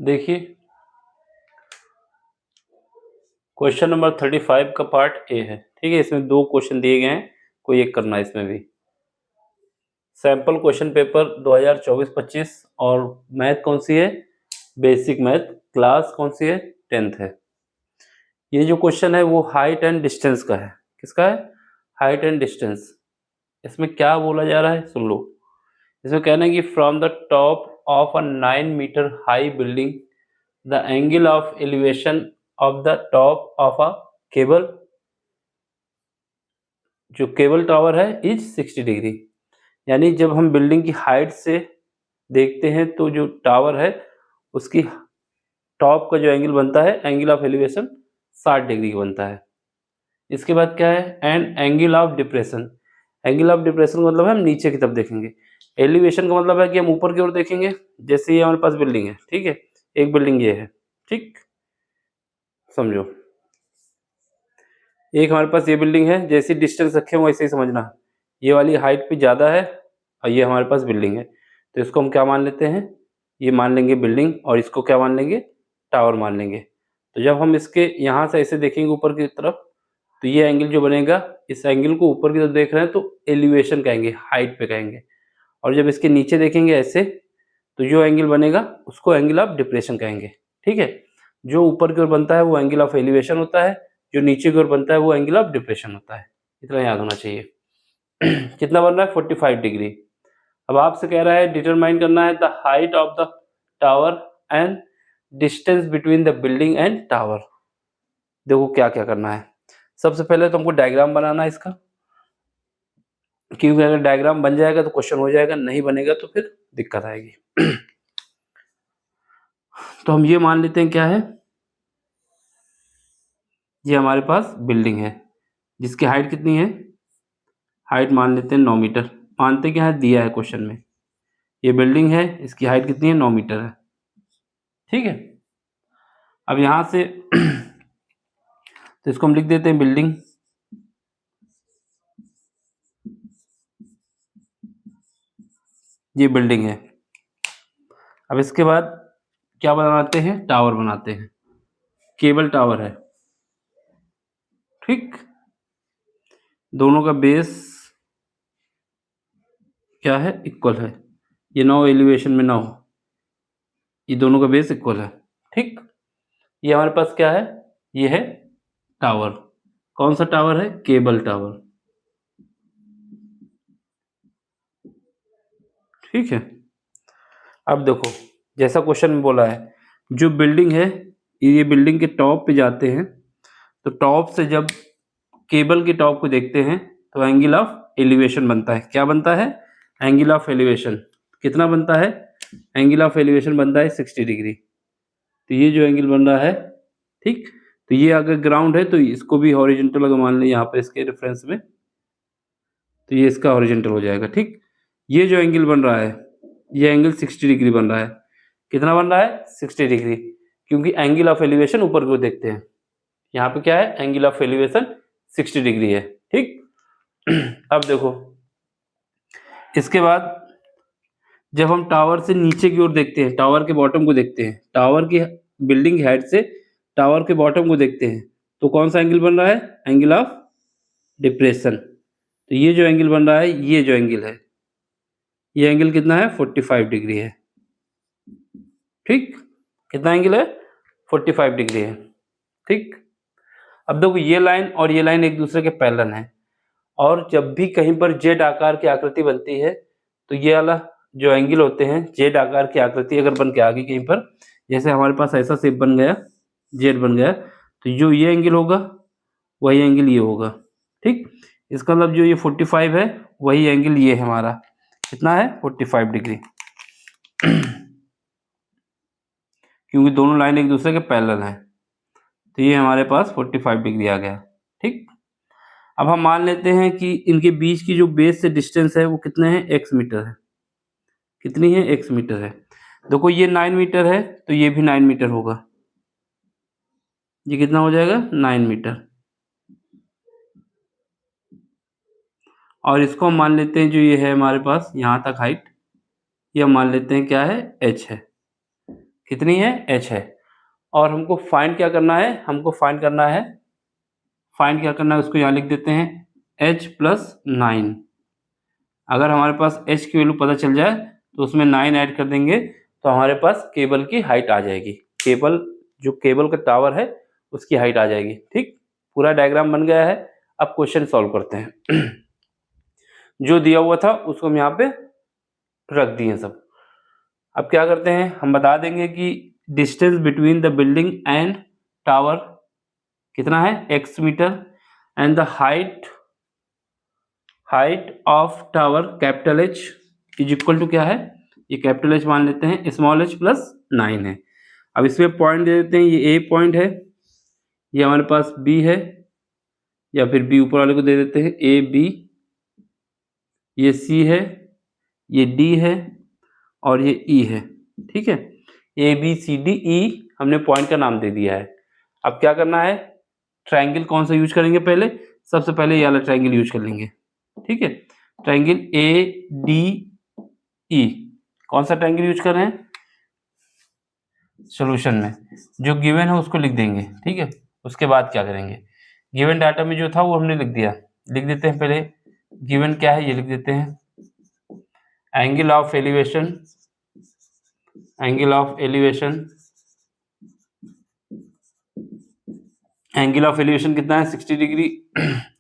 देखिए question number 35 का part A है। ठीक है, इसमें 2 क्वेश्चन दिए गए हैं, कोई एक करना है इसमें भी। सैंपल क्वेश्चन पेपर 2024-25 और मैथ कौन सी है? Basic math. क्लास कौन सी है? 10th है। ये जो क्वेश्चन है वो हाइट एंड डिस्टेंस का है। किसका है? Height and distance. इसमें क्या बोला जा रहा है सुन लो। इसमें कहना है कि from the top of a 9 meter high building the angle of elevation of the top of a cable, जो केबल टावर है, इज 60 डिग्री। यानी जब हम बिल्डिंग की हाइट से देखते हैं तो जो टावर है उसकी टॉप का जो एंगल बनता है, एंगल ऑफ एलिवेशन 60 डिग्री का बनता है। इसके बाद क्या है? And angle of depression. Angle of depression का मतलब है हम नीचे की तरफ देखेंगे। एलिवेशन का मतलब है कि हम ऊपर की ओर देखेंगे। जैसे ये हमारे पास बिल्डिंग है, ठीक है, एक बिल्डिंग ये है, ठीक, समझो। एक हमारे पास ये बिल्डिंग है, जैसी डिस्टेंस रखे हो वैसे ही समझना। ये वाली हाइट पे ज़्यादा है और ये हमारे पास बिल्डिंग है, तो इसको हम क्या मान लेते हैं? ये मान लेंगे बिल्डिंग, और इसको क्या मान लेंगे? टावर मान लेंगे। तो जब हम इसके यहाँ से ऐसे देखेंगे ऊपर की तरफ, तो ये एंगल जो बनेगा, इस एंगल को ऊपर की तरफ देख रहे हैं तो एलिवेशन कहेंगे, हाइट पे कहेंगे। और जब इसके नीचे देखेंगे ऐसे, तो जो एंगल बनेगा उसको एंगल ऑफ डिप्रेशन कहेंगे। ठीक है, जो ऊपर की ओर बनता है वो एंगल ऑफ एलिवेशन होता है, जो नीचे की ओर बनता है वो एंगल ऑफ डिप्रेशन होता है। इतना याद होना चाहिए। कितना बन रहा है? 45 डिग्री। अब आपसे कह रहा है डिटरमाइन करना है the height of the tower and distance between the building and tower. देखो क्या क्या करना है। सबसे पहले तो हमको डायग्राम बनाना है इसका, क्योंकि अगर डायग्राम बन जाएगा तो क्वेश्चन हो जाएगा, नहीं बनेगा तो फिर दिक्कत आएगी। तो हम ये मान लेते हैं क्या है, ये हमारे पास बिल्डिंग है जिसकी हाइट कितनी है? हाइट मान लेते हैं 9 मीटर। मानते क्या है? दिया है क्वेश्चन में। ये बिल्डिंग है, इसकी हाइट कितनी है? 9 मीटर है। ठीक है, अब यहाँ से तो इसको हम लिख देते हैं बिल्डिंग। ये बिल्डिंग है। अब इसके बाद क्या बनाते हैं? टावर बनाते हैं। केबल टावर है, ठीक। दोनों का बेस क्या है? इक्वल है। ये 9 एलिवेशन में 9, ये दोनों का बेस इक्वल है, ठीक। ये हमारे पास क्या है? ये है टावर। कौन सा टावर है? केबल टावर, ठीक है। अब देखो, जैसा क्वेश्चन में बोला है, जो बिल्डिंग है, ये बिल्डिंग के टॉप पे जाते हैं, तो टॉप से जब केबल के टॉप को देखते हैं तो एंगल ऑफ एलिवेशन बनता है। क्या बनता है? Angle of elevation. कितना बनता है? एंगल ऑफ एलिवेशन बनता है 60 डिग्री। तो ये जो एंगल बन रहा है, ठीक, तो ये अगर ग्राउंड है तो इसको भी हॉरिजॉन्टल अगर मान लें यहाँ पर इसके रेफरेंस में, तो ये इसका हॉरिजॉन्टल हो जाएगा, ठीक। ये जो एंगल बन रहा है, ये एंगल 60 डिग्री बन रहा है। कितना बन रहा है? 60 डिग्री, क्योंकि एंगल ऑफ एलिवेशन ऊपर को देखते हैं। यहाँ पे क्या है? एंगल ऑफ एलिवेशन 60 डिग्री है, ठीक। अब देखो, इसके बाद जब हम टावर से नीचे की ओर देखते हैं, टावर के बॉटम को देखते हैं, टावर की बिल्डिंग हेड से टावर के बॉटम को देखते हैं, तो कौन सा एंगल बन रहा है? Angle of depression. तो ये जो एंगल बन रहा है, ये जो एंगल है, ये एंगल कितना है? 45 डिग्री है, ठीक। कितना एंगल है? 45 डिग्री है, ठीक। अब देखो, ये लाइन और ये लाइन एक दूसरे के पैरेलल हैं, और जब भी कहीं पर जेड आकार की आकृति बनती है, तो ये वाला जो एंगल होते हैं, जेड आकार की आकृति अगर बन के आ गई कहीं पर, जैसे हमारे पास ऐसा शेप बन गया, जेड बन गया, तो जो ये एंगल होगा वही एंगल ये होगा, ठीक। इसका मतलब जो ये 45 है, वही एंगल ये है हमारा। कितना है? 45 डिग्री। क्योंकि दोनों लाइन एक दूसरे के पैरेलल हैं, तो ये हमारे पास 45 डिग्री आ गया, ठीक। अब हम मान लेते हैं कि इनके बीच की जो बेस से डिस्टेंस है वो कितने हैं? x मीटर है। कितनी है? x मीटर है। देखो, ये 9 मीटर है तो ये भी 9 मीटर होगा। ये कितना हो जाएगा? 9 मीटर। और इसको हम मान लेते हैं, जो ये है हमारे पास यहाँ तक हाइट, ये हम मान लेते हैं क्या है? h है। कितनी है, h है। और हमको फाइंड क्या करना है, उसको यहाँ लिख देते हैं h + 9। अगर हमारे पास h की वैल्यू पता चल जाए तो उसमें 9 ऐड कर देंगे तो हमारे पास केबल की हाइट आ जाएगी। जो केबल का टावर है उसकी हाइट आ जाएगी। ठीक, पूरा डायग्राम बन गया है। अब क्वेश्चन सॉल्व करते हैं। जो दिया हुआ था उसको हम यहाँ पे रख दिए सब। अब क्या करते हैं, हम बता देंगे कि distance between the building and tower कितना है, x meter, and the height of tower capital H is equal to क्या है, ये कैपिटल H मान लेते हैं, स्मॉल h + 9 है। अब इसमें पॉइंट दे देते हैं, ये A पॉइंट है, ये हमारे पास B है, या फिर B ऊपर वाले को दे देते हैं A B, ये C है, ये D है और ये E है। ठीक है, A B C D E हमने पॉइंट का नाम दे दिया है। अब क्या करना है, ट्रायंगल कौन सा यूज करेंगे, सबसे पहले ये वाला ट्रायंगल यूज कर लेंगे। ठीक है, ट्रायंगल ADE, कौन सा ट्रायंगल यूज कर रहे हैं, सॉल्यूशन में जो गिवन है उसको लिख देंगे। ठीक है, उसके बाद क्या करेंगे, गिवन डाटा में जो था वो हमने लिख दिया, लिख देते हैं पहले गिवन क्या है ये लिख देते हैं, एंगल ऑफ एलिवेशन कितना है 60 degree,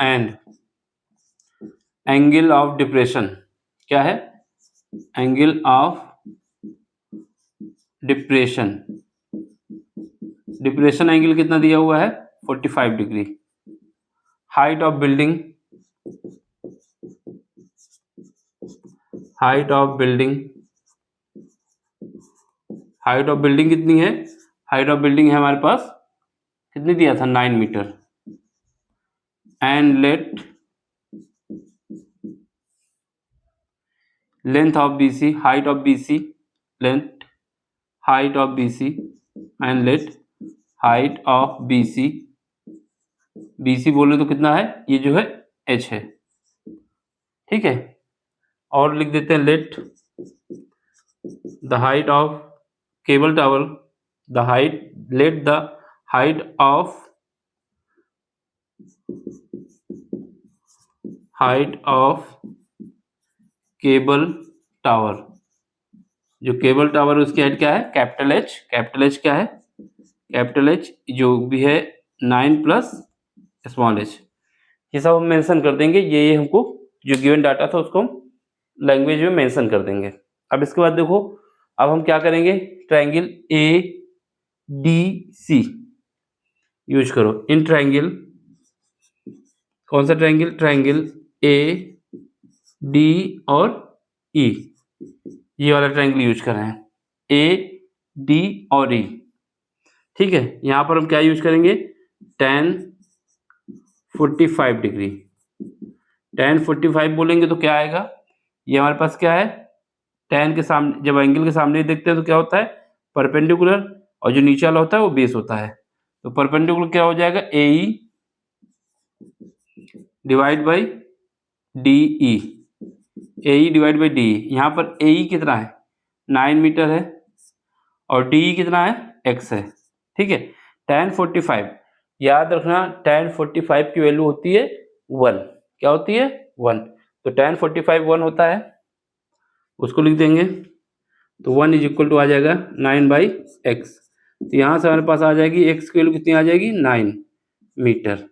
and angle of depression क्या है, एंगल ऑफ डिप्रेशन एंगल कितना दिया हुआ है 45 डिग्री। हाइट ऑफ बिल्डिंग कितनी है, हाइट ऑफ बिल्डिंग है हमारे पास, कितनी दिया था 9 meter. And length of BC, height of BC and let height of BC बोले तो कितना है, ये जो है h है। ठीक है, और लिख देते हैं let the height of cable tower, let the height of cable tower, जो केबल टावर है उसकी हाइट क्या है, कैपिटल H क्या है, कैपिटल H जो भी है 9 + स्मॉल h, ये सब हम मेंशन कर देंगे। ये हमको जो गिवन डाटा था उसको हम लैंग्वेज में मेंशन कर देंगे। अब इसके बाद देखो, अब हम क्या करेंगे, ट्रायंगल ADC यूज करो। इन ट्रायंगल, कौन सा ट्रायंगल, ट्रायंगल AD और E, ये वाला ट्रायंगल यूज कर रहे हैं, AD और E। ठीक है, यहाँ पर हम क्या यूज करेंगे, tan 45 डिग्री। tan 45 बोलेंगे तो क्या आएगा, ये हमारे पास क्या है, tan के सामने जब एंगल के सामने देखते हैं तो क्या होता है, परपेंडिकुलर, और जो नीचे वाला होता है वो बेस होता है। तो परपेंडिकुलर क्या हो जाएगा, AE डिवाइड बाई DE, यहाँ पर AE कितना है 9 मीटर है और DE कितना है x है। ठीक है, tan 45 याद रखना, tan 45 की वैल्यू होती है 1, क्या होती है 1, तो tan 45 1 होता है, उसको लिख देंगे, तो 1 इज इक्वल टू आ जाएगा 9/x। तो यहाँ से हमारे पास आ जाएगी x की वैल्यू कितनी आ जाएगी 9 मीटर,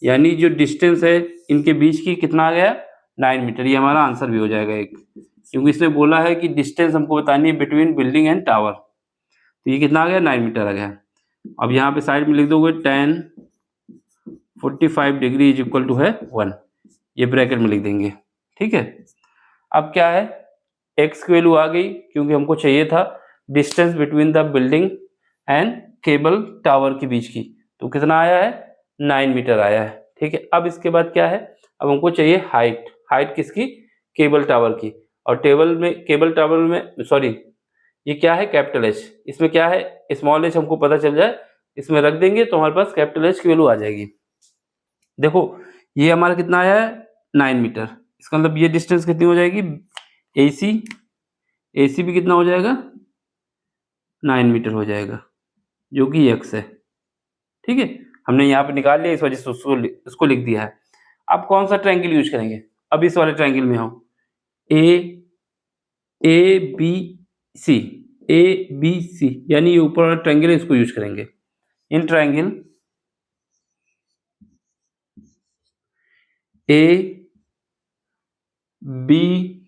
यानी जो डिस्टेंस है इनके बीच की कितना आ गया 9 मीटर। ये हमारा आंसर भी हो जाएगा एक, क्योंकि इसने बोला है कि डिस्टेंस हमको बतानी है बिटवीन बिल्डिंग एंड टावर, तो ये कितना आ गया 9 मीटर आ गया। अब यहाँ पे साइड में लिख दोगे tan 45 degree is equal to है 1, ये ब्रैकेट में लिख देंगे। ठीक है, अब क्या है, x की वैल्यू आ गई क्योंकि हमको चाहिए था distance between the building and cable tower के बीच की, तो कितना आया है 9 मीटर आया है। ठीक है, अब इसके बाद क्या है, अब हमको चाहिए हाइट किसकी, केबल टावर की, और केबल टावर में सॉरी ये क्या है कैपिटल H, इसमें क्या है स्मॉल h हमको पता चल जाए, इसमें रख देंगे तो हमारे पास कैपिटल H की वैल्यू आ जाएगी। देखो ये हमारा कितना आया है 9 मीटर, इसका मतलब ये डिस्टेंस कितनी हो जाएगी, AC भी कितना हो जाएगा 9 मीटर हो जाएगा, जो कि x है। ठीक है, हमने यहाँ पे निकाल लिया, इस वजह से उसको लिख दिया है। अब कौन सा ट्रायंगल यूज करेंगे? अब इस वाले ट्रायंगल में आओ, ए बी सी, ए बी सी, यानी ये ऊपर वाला ट्रायंगल है, इसको यूज करेंगे। इन ट्रायंगल ए बी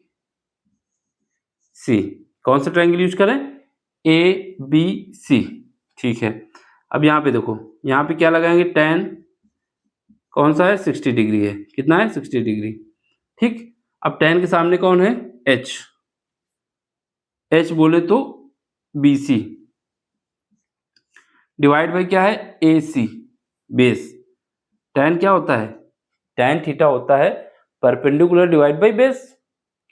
सी, कौन सा ट्रायंगल यूज करें? A B C. ठीक है, अब यहाँ पे देखो, यहाँ पे क्या लगाएंगे? tan कौन सा है? 60 डिग्री है। कितना है? 60 डिग्री। ठीक, अब tan के सामने कौन है? h, h बोले तो BC डिवाइड बाई क्या है? AC base. tan क्या होता है? tan थीटा होता है परपेंडिकुलर डिवाइड बाई बेस।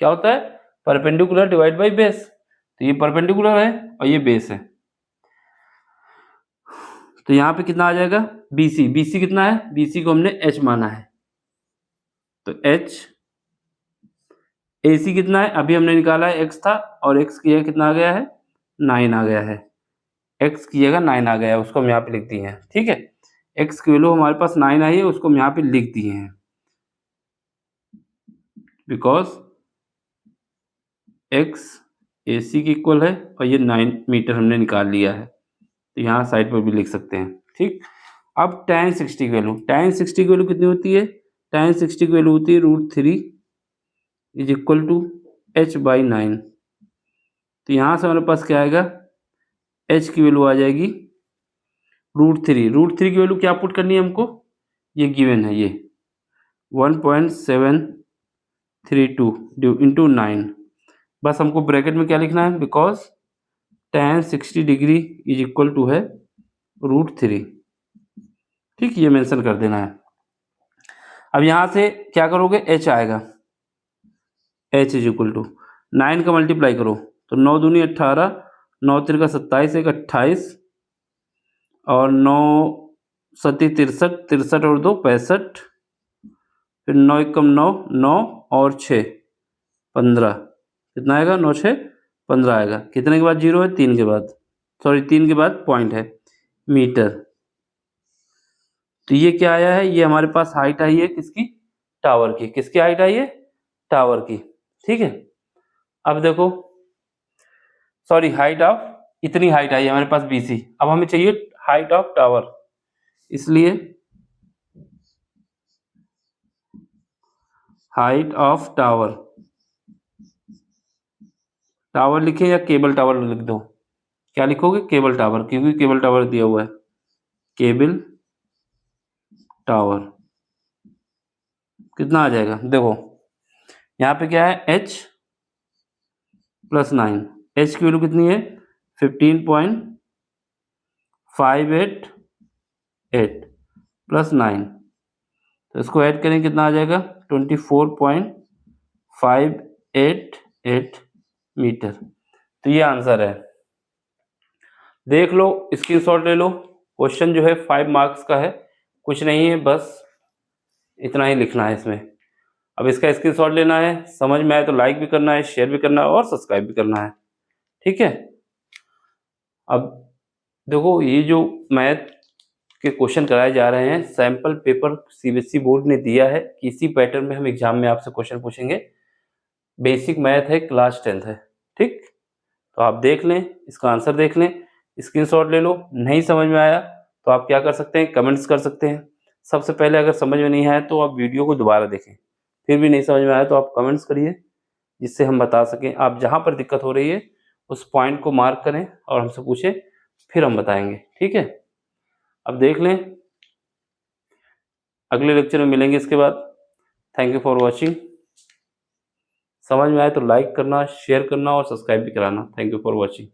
क्या होता है? Perpendicular divide by base. तो ये परपेंडिकुलर है और ये बेस है, तो यहाँ पे कितना आ जाएगा? BC। BC कितना है? BC को हमने h माना है, तो h। AC कितना है? अभी हमने निकाला है, x था, और x की जगह कितना आ गया है? 9 आ गया है। x की जगह 9 आ गया है, उसको हम यहाँ पे लिख दिए हैं। ठीक है, x की वैल्यू हमारे पास 9 आई है, उसको हम यहाँ पे लिख दिए हैं, बिकॉज x AC की इक्वल है और ये 9 मीटर हमने निकाल लिया है, तो यहाँ साइड पर भी लिख सकते हैं। ठीक, अब tan 60 की वैल्यू, tan 60 की वैल्यू कितनी होती है? tan 60 की वैल्यू होती है √3 इज इक्वल टू h/9। तो यहाँ से हमारे पास क्या आएगा? h की वैल्यू आ जाएगी √3। √3 की वैल्यू क्या पुट करनी है हमको? ये गिवन है, ये 1.732 इंटू 9। बस हमको ब्रैकेट में क्या लिखना है? Because tan 60 degree is equal to है √3। ठीक, ये मेंशन कर देना है। अब यहाँ से क्या करोगे? h आएगा, h इज इक्वल टू 9 का मल्टीप्लाई करो तो 9 दूनी 18, 9 तिरका 27, 1 28, और 9 सती 63, 63 और 2 65, फिर 9 एकम 9, 9 और 6 15, कितना आएगा? 9 6 15 आएगा। कितने के बाद जीरो है? 3 के बाद, सॉरी 3 के बाद पॉइंट है, मीटर। तो ये क्या आया है? ये हमारे पास हाइट आई है किसकी? टावर की। किसकी हाइट आई है? टावर की। ठीक है, अब देखो, सॉरी हाइट ऑफ, इतनी हाइट आई है हमारे पास BC। अब हमें चाहिए हाइट ऑफ टावर, इसलिए हाइट ऑफ टावर, टावर लिखे या केबल टावर लिख दो? क्या लिखोगे? केबल टावर, क्योंकि केबल टावर दिया हुआ है, केबल टावर। कितना आ जाएगा? देखो यहाँ पे क्या है? h + 9, h की वैल्यू कितनी है? 15.588 + 9, तो इसको ऐड करें, कितना आ जाएगा? 24.588 मीटर। तो ये आंसर है। देख लो, स्क्रीनशॉट ले लो। क्वेश्चन जो है 5 मार्क्स का है, कुछ नहीं है, बस इतना ही लिखना है इसमें। अब इसका स्क्रीनशॉट लेना है, समझ में आए तो लाइक भी करना है, शेयर भी करना है और सब्सक्राइब भी करना है। ठीक है, अब देखो, ये जो मैथ के क्वेश्चन कराए जा रहे हैं, सैंपल पेपर CBSE बोर्ड ने दिया है कि इसी पैटर्न में हम एग्जाम में आपसे क्वेश्चन पूछेंगे। बेसिक मैथ है, क्लास 10th है। ठीक, तो आप देख लें, इसका आंसर देख लें, स्क्रीनशॉट ले लो। नहीं समझ में आया तो आप क्या कर सकते हैं? कमेंट्स कर सकते हैं। सबसे पहले अगर समझ में नहीं आया तो आप वीडियो को दोबारा देखें, फिर भी नहीं समझ में आया तो आप कमेंट्स करिए, जिससे हम बता सकें। आप जहाँ पर दिक्कत हो रही है उस पॉइंट को मार्क करें और हमसे पूछें, फिर हम बताएंगे। ठीक है, अब देख लें, अगले लेक्चर में मिलेंगे इसके बाद। Thank you for watching. समझ में आए तो लाइक करना, शेयर करना और सब्सक्राइब भी कराना। Thank you for watching.